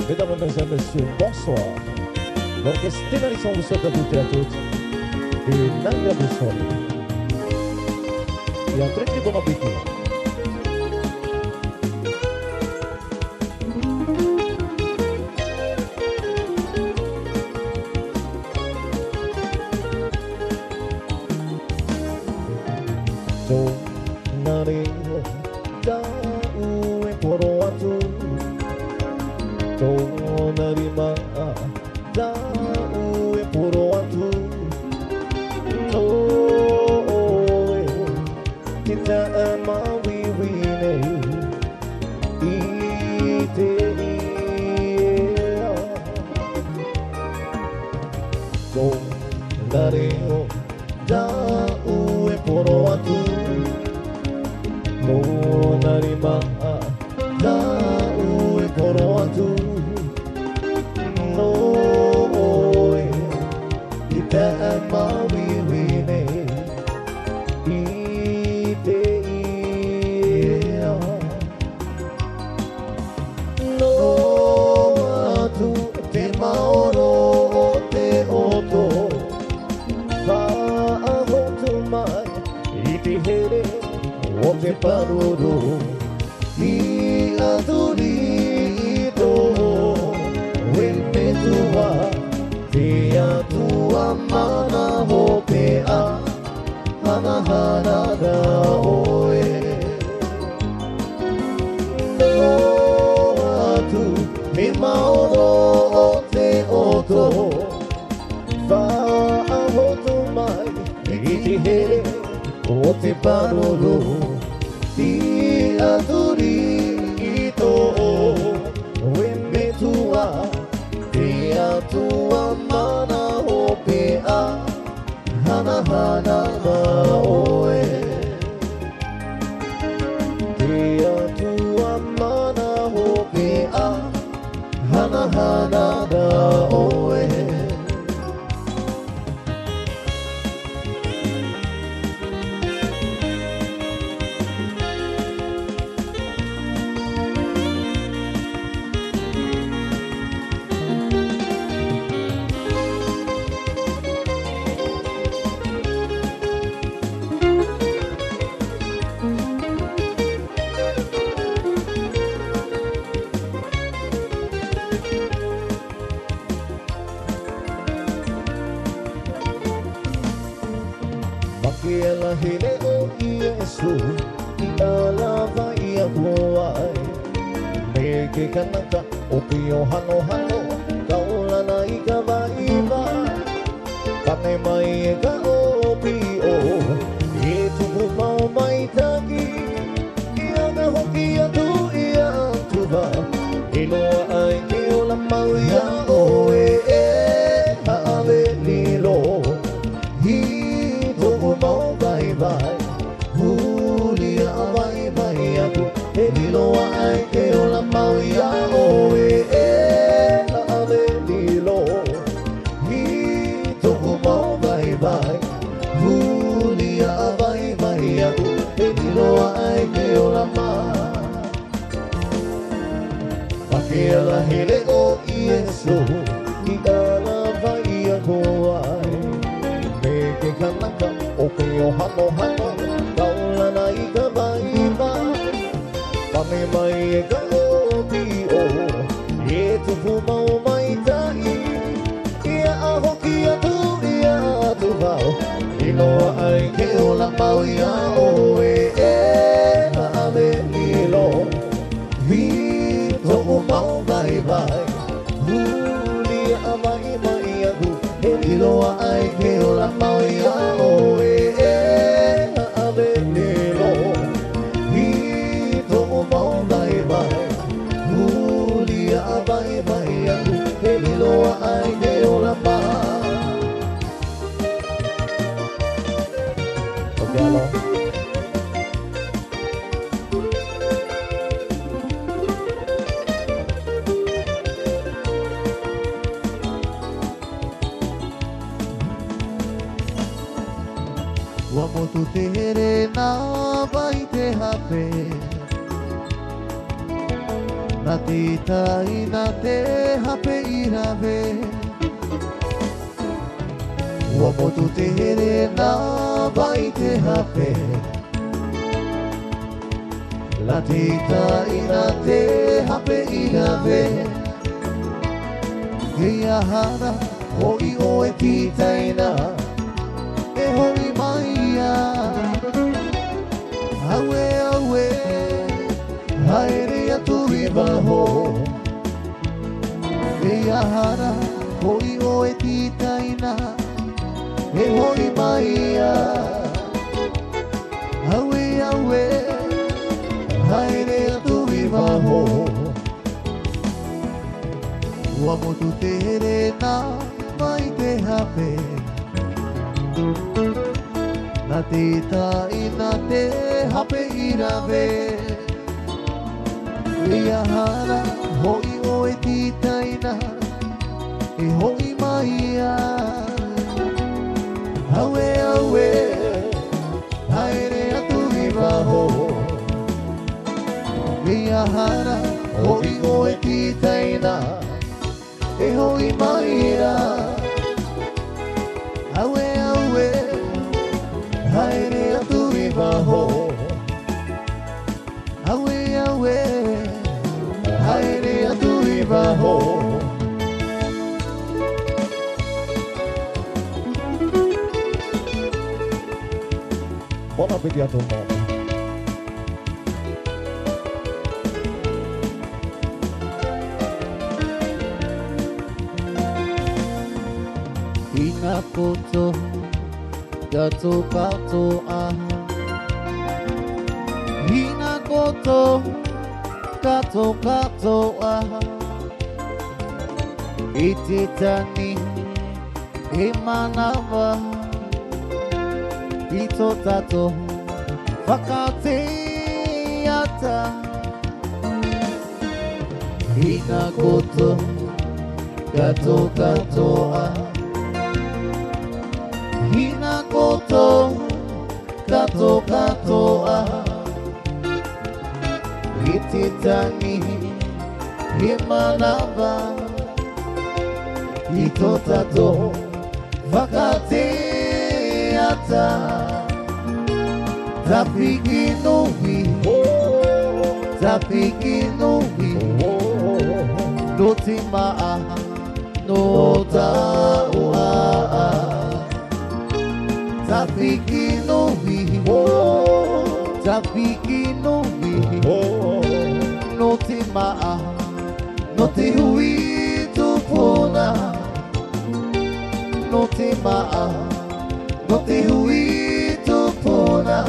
Mesdames, et messieurs, bonsoir. L'orchestre Ténalisson vous souhaite à toutes et à toutes une agréable soirée. Et un très très bon appétit. Tonareo tau e poro atu Tonarima tau e poro atu Noe kita mawiwine ite ia Tonareo tau e poro atu Narima tau e poro atu Noe i te mawiwine i te ia No atu te maoro o te oto Whaahotu mai i te here o te paroro i aturi i tō e me tua te atua mana hope a hana hana da oe no atu me maoro o te oto whaahotu mai i te here o te paroro i aturi i tō e me tua te atua mana hope a hana hana na oe te atua mana hope a hana hana na oe Ela hele o Iesu i alawa i a huai Me ke kanaka o pio hano hano Kaulana i ka waiwa Pane mai e ka o pio I tupu mau mai taki I aga hoki atu i a tuwa I loa ai ke o la mau i a oe e haave lilo mau vai vai Hulia vai vai aku e liloa ai ke o la mau ia oe e ave lilo Hi toku mau vai vai Hulia vai vai aku e liloa ai ke o la mau Pakela hele o Iesu I ala vai aku ai Me ke kanaka o pio hano hano Kaulana i ka waiwa Pane mai e ka o pio E tupu mau mai tai Ia aho ki atu ia atu vau I loa ai ke o la mau ia oe e na ave lilo Vi toku mau vai vai Hulia a vai mai agu E liloa ai ke o la mau ia oe Vai vai aku e liloa ai ke o la ma Ok, alo Wa motu te here na vai te hape Natita inate hape irave Wamotu te here na vai te hape Natita inate hape irave Hea hana hoi oe titaina E hoi maia Awe awe Haere atu iwaho Hea hana hoi oe titaina E hoi maia Awe awe Haere atu iwaho Wamotu te here na mai te hape Na te taina te hape irave Ia hana hoi oe ti taina E hoi maia Awe awe Haere atu iwaho Ia hana hoi oe ti taina E hoi maia Awe awe Haere atu iwaho Awe awe Haere atu iwaho Bon appétit à tout le monde. Ina koto, gato kato aha. Ina koto, gato kato aha. Ititani, imanava. Ito tato, fakate yata. Ina koto, gato kato aha. Hina koto, kato kato ah. Ititani, himanava. Ito tato, vakate ata. Tapiki novi, tapiki novi. Notima ah, nota ah. Tapiki novi, tapiki novi, no te maa, no te hui tupona, no te maa, no te hui tupona.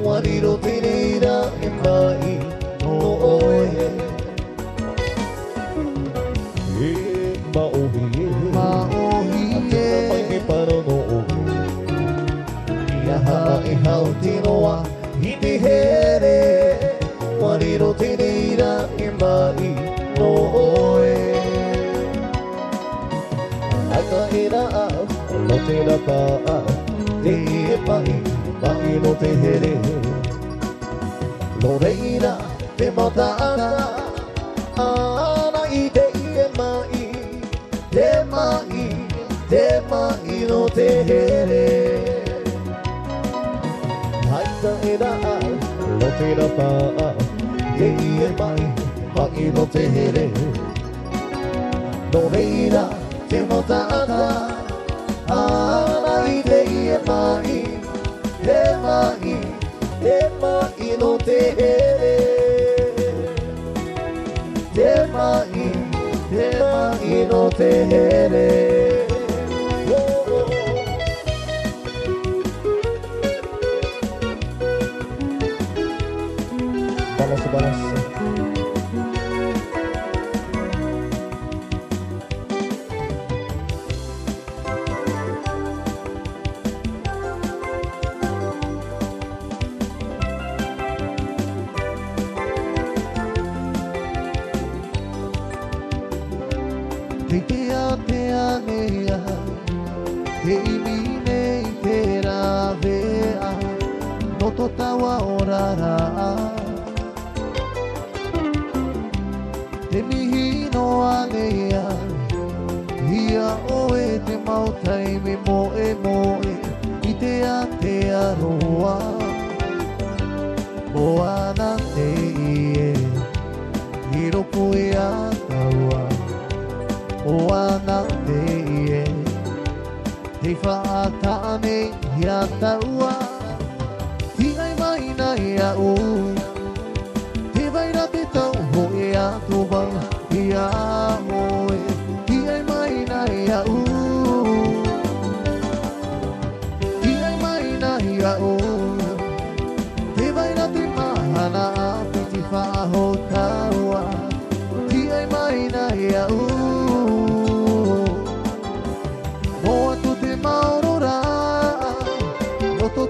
Wariro te reira e mai no oe E maohi Atuna mai me paro no oe Ia haa e hau tinoa I te here Wariro te reira e mai no oe Aka e raa, lo te rapa Te e mai, mai no te here Lo reira, te mautana Ana I te e mai Te mai no te here Haita e raa, lo te rapa Te e mai, mai no te here Lo reira, te mautana Ana I te e mai Te mai no te here Te mai no te here Vamos. Te anea, te imine te ravea, no totawa orara. Te mihino anea, ia oe te mautai me moe, I te aroa. O ana te ie, hiroko e ataua. O ana te ie, te whaatane ia taua. Ti ai mai na ia o, te waira te tau ho e ato wau ia moe. Ti ai mai na ia o, ti ai mai na ia o, te waira te mahana api ti whaaho taua. Ti ai mai na ia o,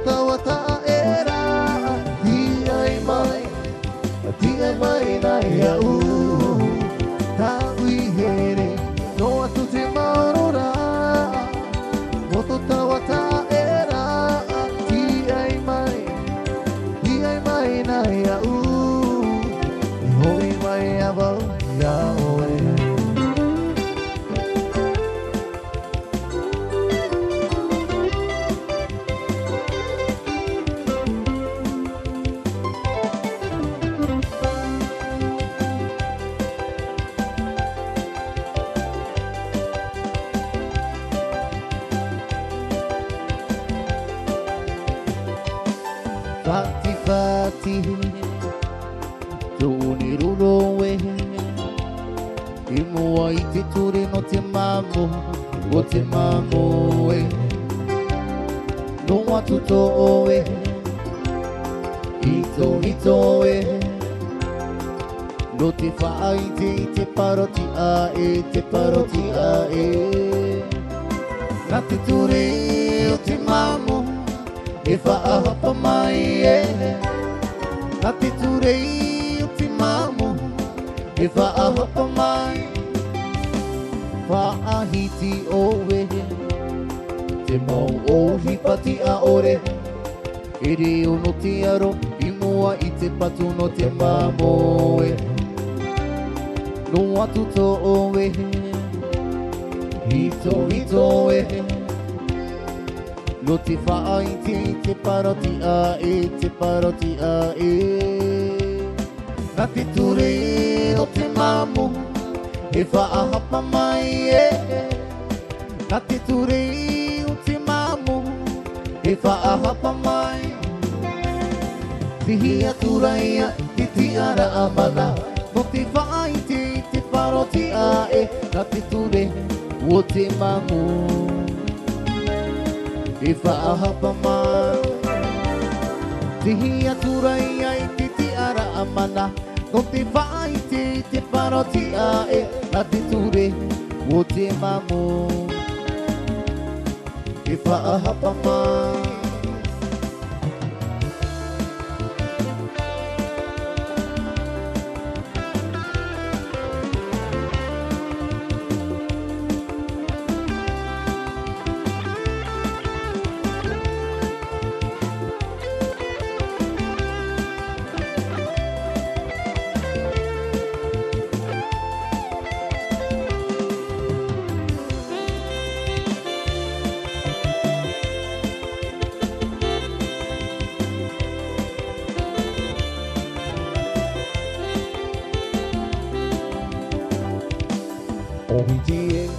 tawa ta era Ti ai mai na ia u Ta ui here No atu te maurora Moto tawa ta era Ti ai mai na ia u I hoi mai a wau ia oe Fati Tūni ruro e I mua I te ture no te mamo O te mamo e No atu tō e Hito e No te whaite I te paroti a e Nā te ture o te mamo E whaahapa mai e Nā te turei o te mamo E whaahapa mai Whaahiti oe Te mau o hipati a ore E reo no te aro I mua I te patu no te mamo e No atu tō oe Hito e No te whaaiti te paroti a e Nā te ture o te mamo E whaahapa mai e Nā te ture o te mamo E whaahapa mai Tihi aturaia te tiara amana No te whaaiti te paroti a e Nā te ture o te mamo E whaahapa mai Tihi aturai ai te te ara amana No te whai te parotia e A te ture o te mamo E whaahapa mai Ohiti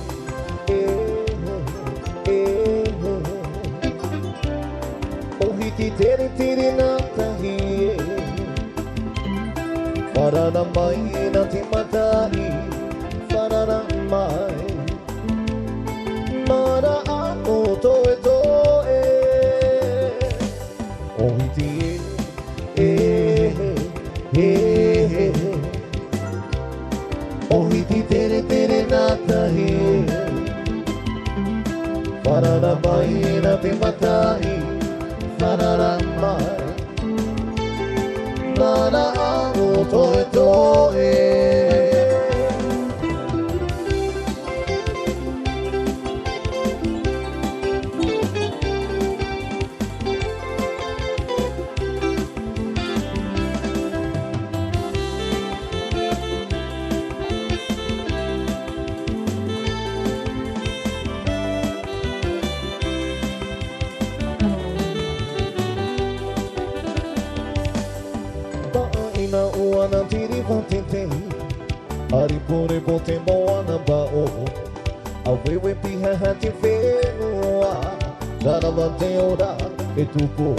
Ohiti tere tere na tahi Wharara mai na te matai Wharara mai Mara ano toe toe Ohiti Ohiti tere tere na tahi Wharara mai na te matai Wharara mai Mara ano toe toe Ina uana tiri patete Ari pore po te moana bao Awewe piha hati whenua Karawa te ora e tupo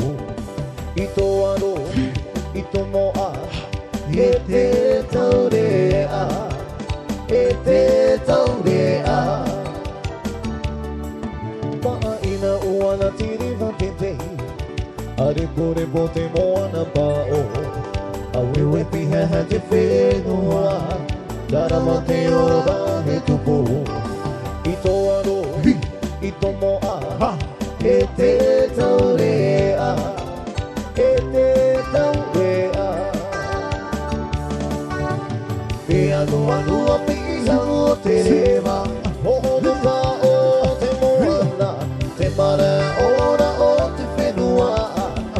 Ito aro, ito moa E te taurea E te taurea Maa ina uana tiri patete Ari pore po te moana bao Awewe piha hati whenua Karawa te ora he tupo Ito aro, ito moa E te taurea E te taurea E anua nua piha o te rewa Hoho ka o te moana Te mara ora o te whenua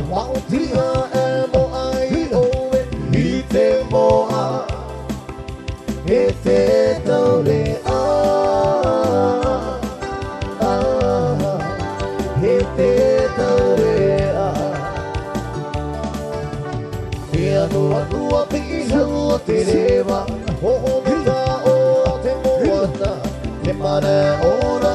Wautia e mo ai oe I te moa E te taurea E te taurea E anua nua piha o te rewa Hoho ka o te moana Te mara ora